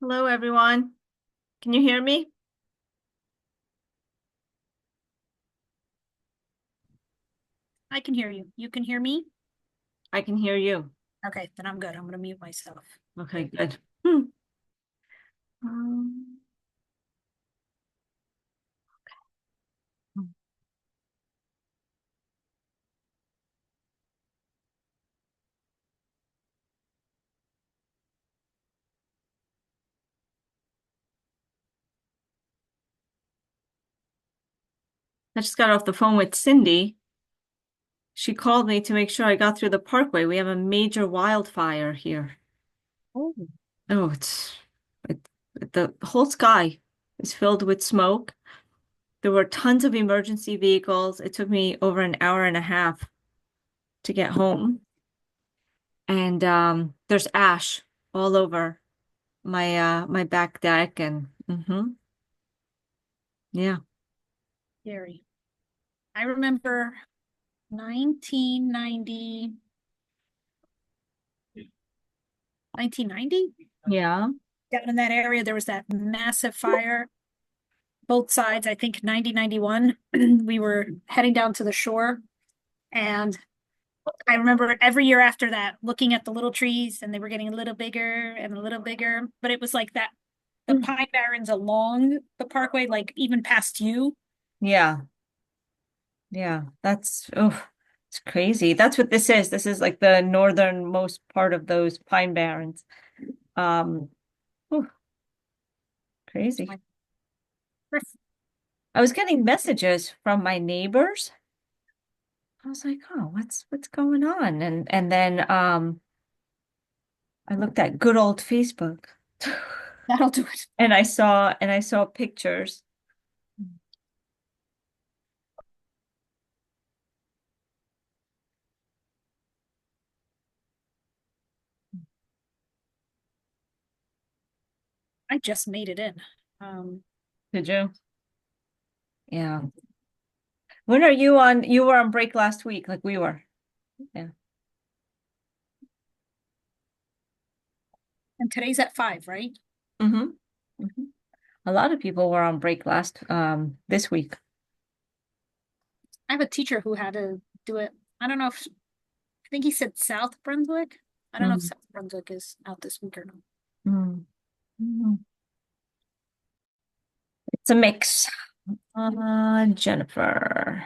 Hello, everyone. Can you hear me? I can hear you. You can hear me? I can hear you. Okay, then I'm good. I'm gonna mute myself. Okay, good. Um, I just got off the phone with Cindy. She called me to make sure I got through the parkway. We have a major wildfire here. Oh, Oh, it, the whole sky is filled with smoke. There were tons of emergency vehicles. It took me over an hour and a half to get home. And there's ash all over my back deck and yeah. scary. I remember 1990, 1990. Yeah. Down in that area, there was that massive fire. Both sides, I think 1991, we were heading down to the shore. And I remember every year after that, looking at the little trees and they were getting a little bigger and a little bigger. But it was like that, the pine barrens along the parkway, like even past you. Yeah. Yeah. It's crazy. That's what this is. This is like the northernmost part of those pine barrens. Um, oof, crazy. I was getting messages from my neighbors. I was like, oh, what's going on? And then I looked at good old Facebook That'll do it. and I saw pictures. I just made it in. Um, Did you? Yeah. When are you on? You were on break last week, like we were. Yeah. and today's at 5, right? Mm-hmm. Hmm. A lot of people were on break last this week. I have a teacher who had to do it. I don't know if I think he said South Brunswick. I don't know if Mm, South Brunswick is out this week or not. mm, mm. It's a mix. Jennifer.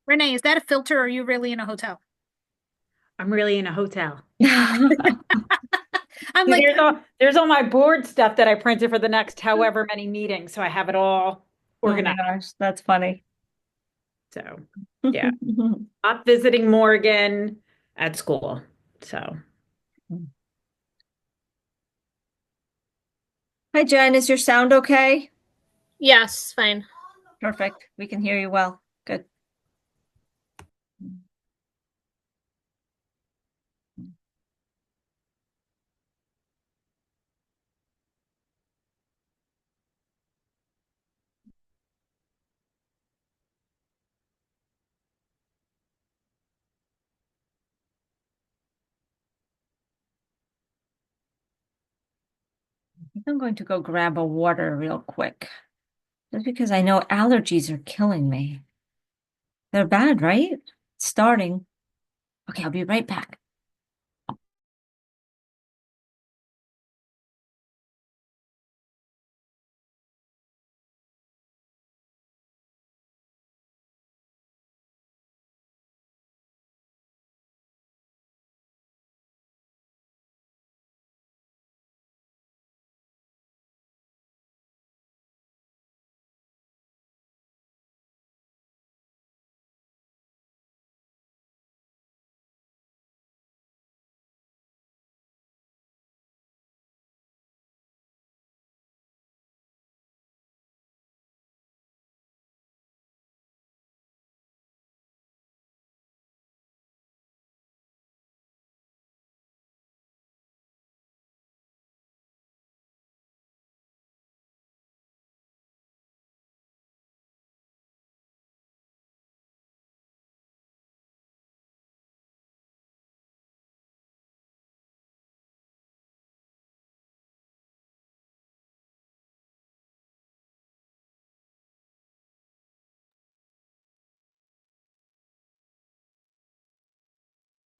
Renee, is that a filter or are you really in a hotel? I'm really in a hotel. I'm See, like, there's all my board stuff that I printed for the next however many meetings, so I have it all Oh my organized. gosh, that's funny. So, yeah, not visiting Morgan at school. So, Hi, Jen. Is your sound okay? Yes, fine. Perfect. We can hear you well. Good. I think I'm going to go grab a water real quick. Just because I know allergies are killing me. They're bad, right? Starting. Okay, I'll be right back.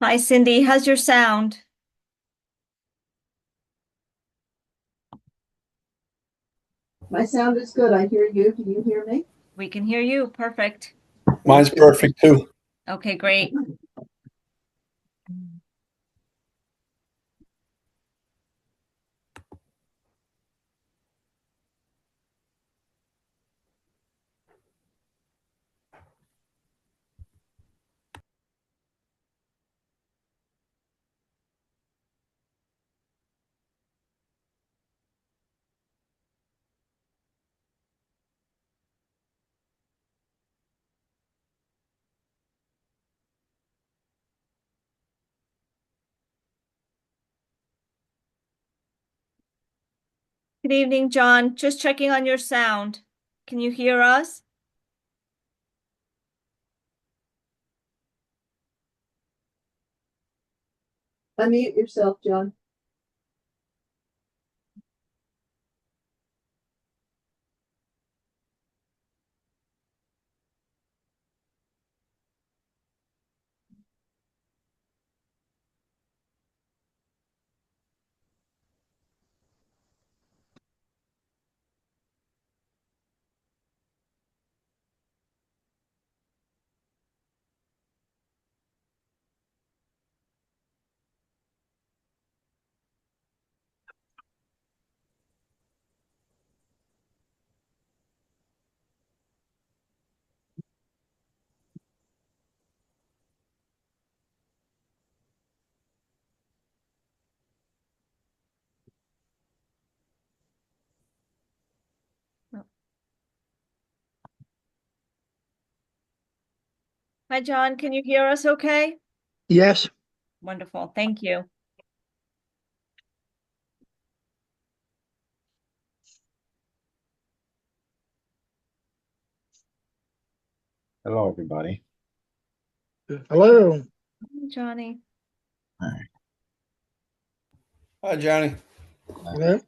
Hi, Cindy. How's your sound? My sound is good. I hear you. Can you hear me? We can hear you. Perfect. Mine's perfect too. Okay, great. Good evening, John. Just checking on your sound. Can you hear us? Unmute yourself, John. Hi, John. Can you hear us okay? Yes, Wonderful. Thank you. Hello, everybody. hello. Hi, Johnny. Hi, Johnny. Hello.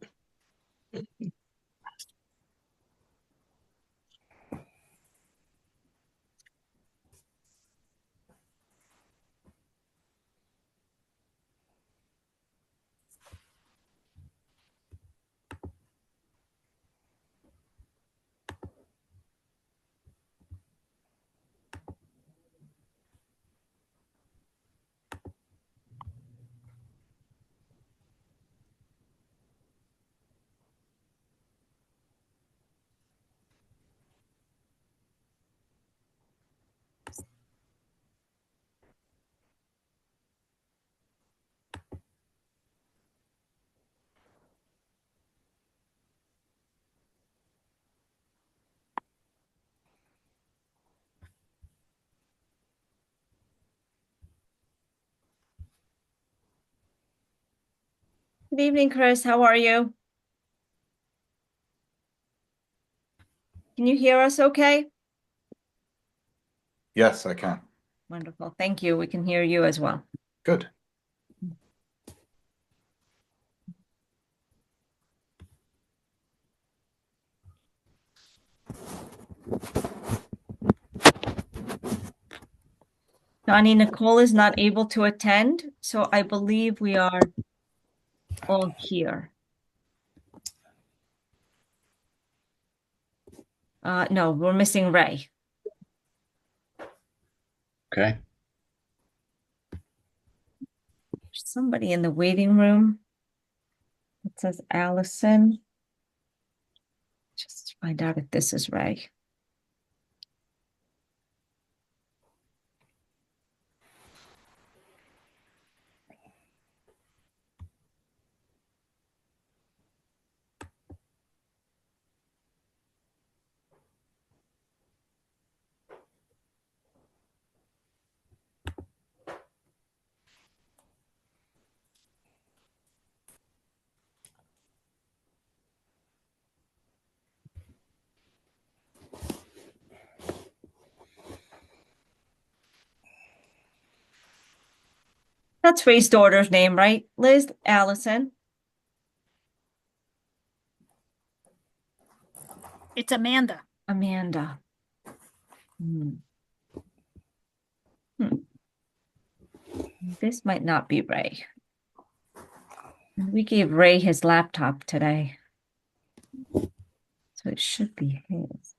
Good evening, Chris. How are you? Can you hear us okay? Yes, I can. Wonderful. Thank you. We can hear you as well. Good. Johnny, Nicole is not able to attend, so I believe we are all here. No, we're missing Ray. Okay. There's somebody in the waiting room. It says Allison. Just find out if this is Ray. That's Ray's daughter's name, right? Liz, Allison. It's Amanda. Amanda. Hmm. This might not be Ray. We gave Ray his laptop today. So it should be his.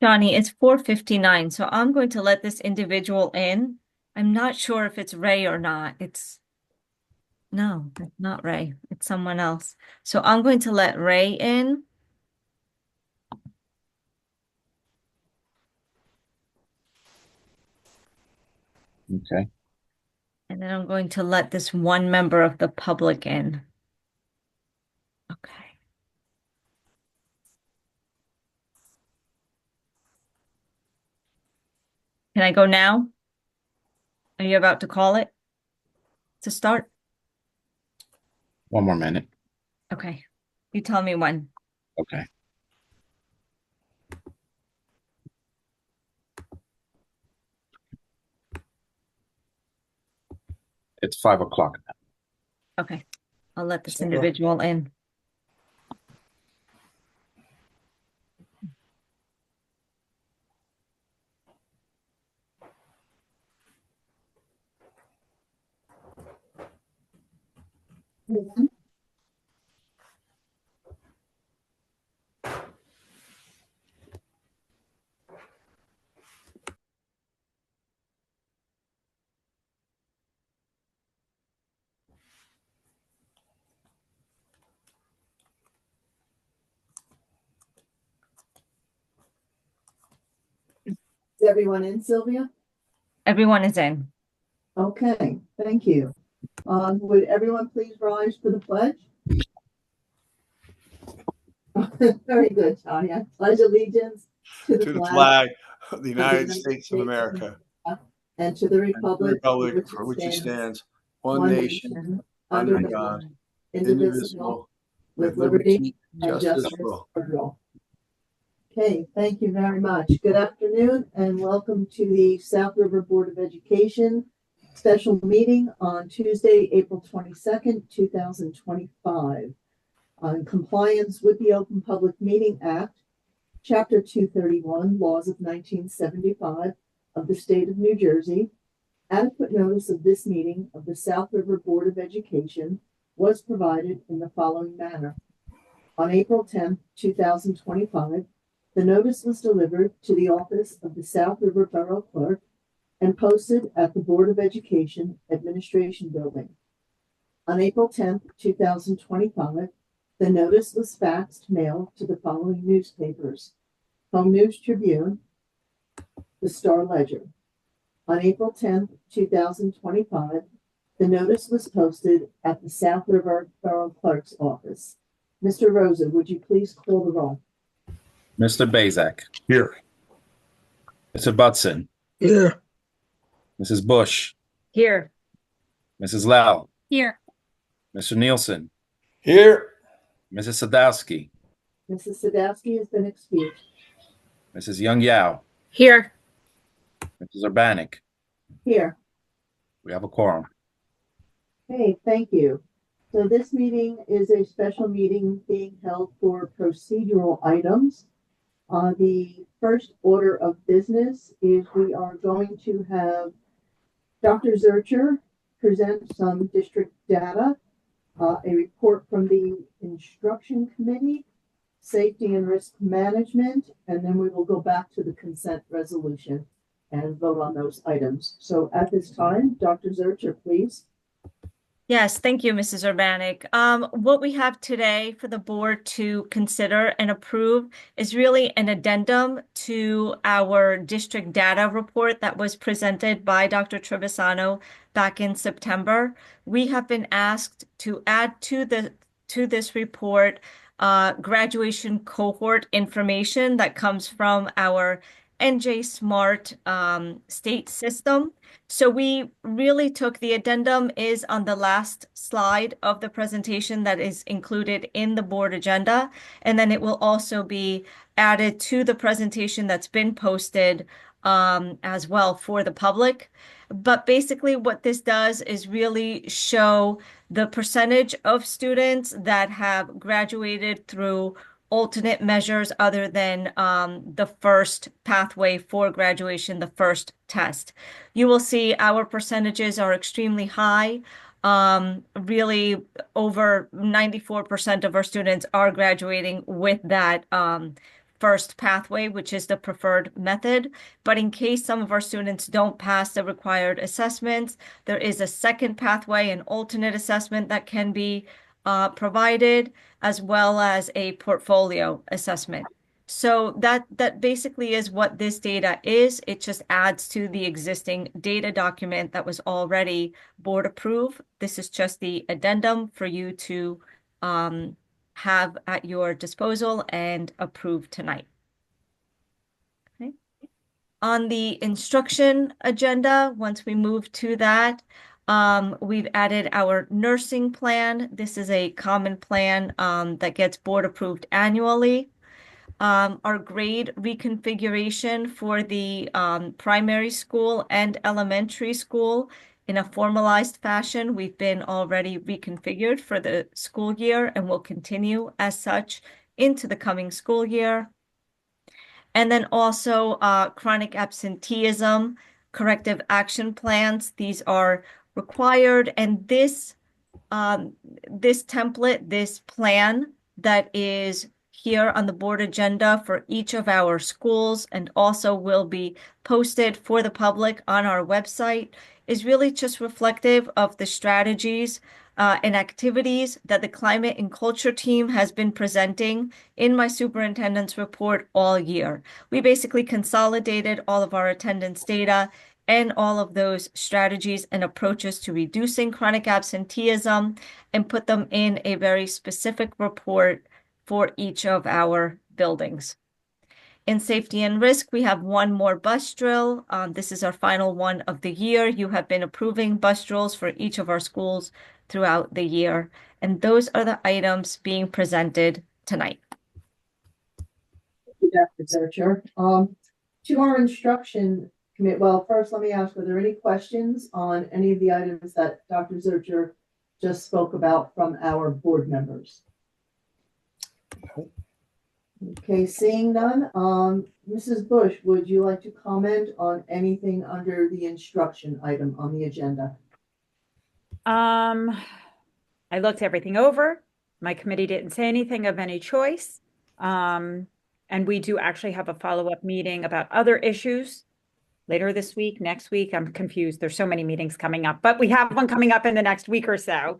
Johnny, it's 4:59, so I'm going to let this individual in. I'm not sure if it's Ray or not. No, it's not Ray. It's someone else. So I'm going to let Ray in. Okay. And then I'm going to let this one member of the public in. Okay. Can I go now? Are you about to call it to start? One more minute. Okay. You tell me when. Okay. It's 5 o'clock now. Okay. I'll let this individual in. Is everyone in, Sylvia? Everyone is in. Okay, thank you. Would everyone please rise for the pledge? Very good, Johnny. I pledge allegiance to to the the flag flag of the of the United States of America and to the and the republic republic for which it stands, one one nation, nation, under under God, God, indivisible, with liberty and justice for for all. Okay, thank you very much. Good afternoon and welcome to the South River Board of Education special meeting on Tuesday, April 22nd, 2025. On compliance with the Open Public Meeting Act, Chapter 231, Laws of 1975 of the State of New Jersey, adequate notice of this meeting of the South River Board of Education was provided in the following manner. On April 10th, 2025, the notice was delivered to the office of the South River Borough Clerk and posted at the Board of Education Administration Building. On April 10th, 2025, the notice was faxed mailed to the following newspapers: Home News Tribune, the Star Ledger. On April 10th, 2025, the notice was posted at the South River Borough Clerk's office. Mr. Rosa, would you please call the roll? Mr. Bazak, Here. Mr. Butson, Here. Mrs. Bush, Here. Mrs. Lau, Here. Mr. Nielsen, Here. Mrs. Sadowski, Mrs. Sadowski has been excused. Mrs. Young Yao, Here. Mrs. Urbanik. Here. We have a quorum. Okay, thank you. So this meeting is a special meeting being held for procedural items. The first order of business is we are going to have Dr. Zurcher present some district data, a report from the instruction committee, safety and risk management, and then we will go back to the consent resolution and vote on those items. So at this time, Dr. Zurcher, please. Yes, thank you, Mrs. Urbanik. What we have today for the board to consider and approve is really an addendum to our district data report that was presented by Dr. Trevisano back in September. We have been asked to add to this report graduation cohort information that comes from our NJ Smart state system. So we really took the addendum is on the last slide of the presentation that is included in the board agenda. And then it will also be added to the presentation that's been posted as well for the public. But basically what this does is really show the percentage of students that have graduated through alternate measures other than the first pathway for graduation, the first test. You will see our percentages are extremely high. Really over 94% of our students are graduating with that first pathway, which is the preferred method. But in case some of our students don't pass the required assessments, there is a second pathway, an alternate assessment that can be provided, as well as a portfolio assessment. So that basically is what this data is. It just adds to the existing data document that was already board approved. This is just the addendum for you to have at your disposal and approve tonight. Okay. On the instruction agenda, once we move to that, we've added our nursing plan. This is a common plan that gets board approved annually. Our grade reconfiguration for the primary school and elementary school in a formalized fashion. We've been already reconfigured for the school year and will continue as such into the coming school year. And then also chronic absenteeism, corrective action plans. These are required, and this template, this plan that is here on the board agenda for each of our schools and also will be posted for the public on our website is really just reflective of the strategies and activities that the climate and culture team has been presenting in my superintendent's report all year. We basically consolidated all of our attendance data and all of those strategies and approaches to reducing chronic absenteeism and put them in a very specific report for each of our buildings. In safety and risk, we have one more bus drill. This is our final one of the year. You have been approving bus drills for each of our schools throughout the year. And those are the items being presented tonight. Thank you, Dr. Zurcher. To our instruction committee, well, first let me ask, were there any questions on any of the items that Dr. Zurcher just spoke about from our board members? Okay, seeing none, Mrs. Bush, would you like to comment on anything under the instruction item on the agenda? I looked everything over. My committee didn't say anything of any choice. And we do actually have a follow-up meeting about other issues later this week, next week. I'm confused. There's so many meetings coming up, but we have one coming up in the next week or so,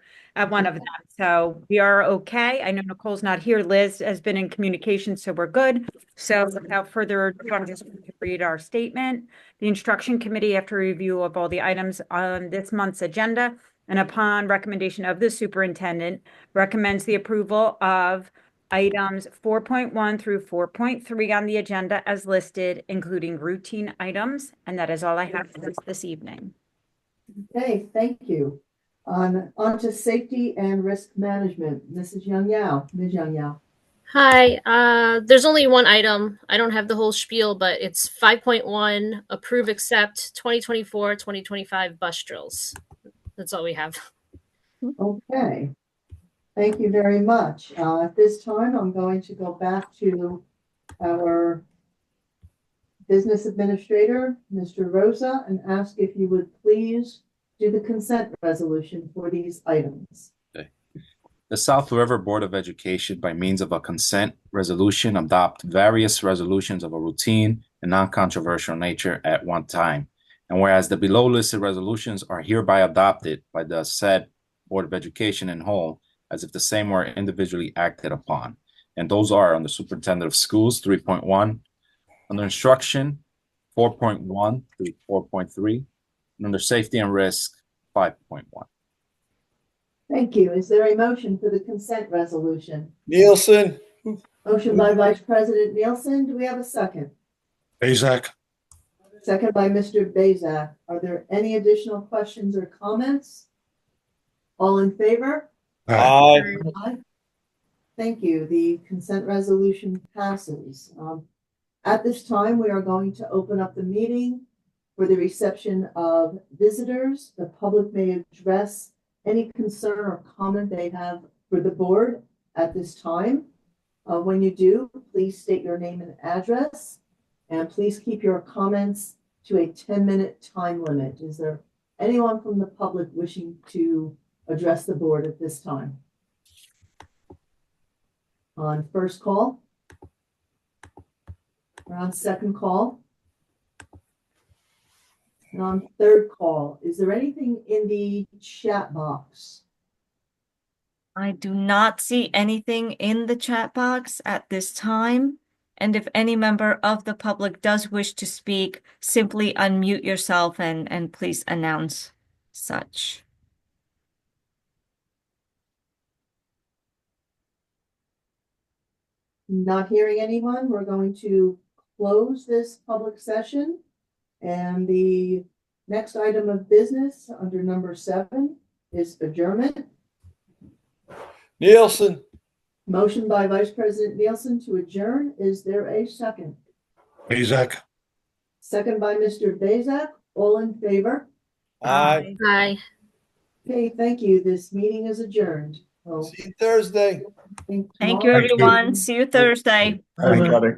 one of them. So we are okay. I know Nicole's not here. Liz has been in communication, so we're good. So without further ado, I'm just going to read our statement. The instruction committee, after review of all the items on this month's agenda and upon recommendation of the superintendent, recommends the approval of items 4.1 through 4.3 on the agenda as listed, including routine items. And that is all I have for this evening. Okay, thank you. On to safety and risk management. Mrs. Young Yao, Ms. Young Yao. Hi, there's only one item. I don't have the whole spiel, but it's 5.1 approve accept 2024-2025 bus drills. That's all we have. Okay. Thank you very much. At this time, I'm going to go back to our business administrator, Mr. Rosa, and ask if you would please do the consent resolution for these items. The South River Board of Education, by means of a consent resolution, adopt various resolutions of a routine and non-controversial nature at one time. And whereas the below listed resolutions are hereby adopted by the said Board of Education in whole, as if the same were individually acted upon. And those are under Superintendent of Schools 3.1, under Instruction 4.1 through 4.3, and under Safety and Risk 5.1. Thank you. Is there a motion for the consent resolution? Nielsen, Motion by Vice President Nielsen. Do we have a second? Azak. Second by Mr. Bezak. Are there any additional questions or comments? All in favor? Aye. Aye. Thank you. The consent resolution passes. At this time, we are going to open up the meeting for the reception of visitors. The public may address any concern or comment they have for the board at this time. When you do, please state your name and address, and please keep your comments to a 10-minute time limit. Is there anyone from the public wishing to address the board at this time? On first call? We're on second call? And on third call, is there anything in the chat box? I do not see anything in the chat box at this time. And if any member of the public does wish to speak, simply unmute yourself and please announce such. Not hearing anyone, we're going to close this public session. And the next item of business under number 7 is adjournment. Nielsen, Motion by Vice President Nielsen to adjourn. Is there a second? Azak. Second by Mr. Bezak. All in favor? Aye. Hi. Okay, thank you. This meeting is adjourned. See you Thursday. Thank you, everyone. See you Thursday. Everybody.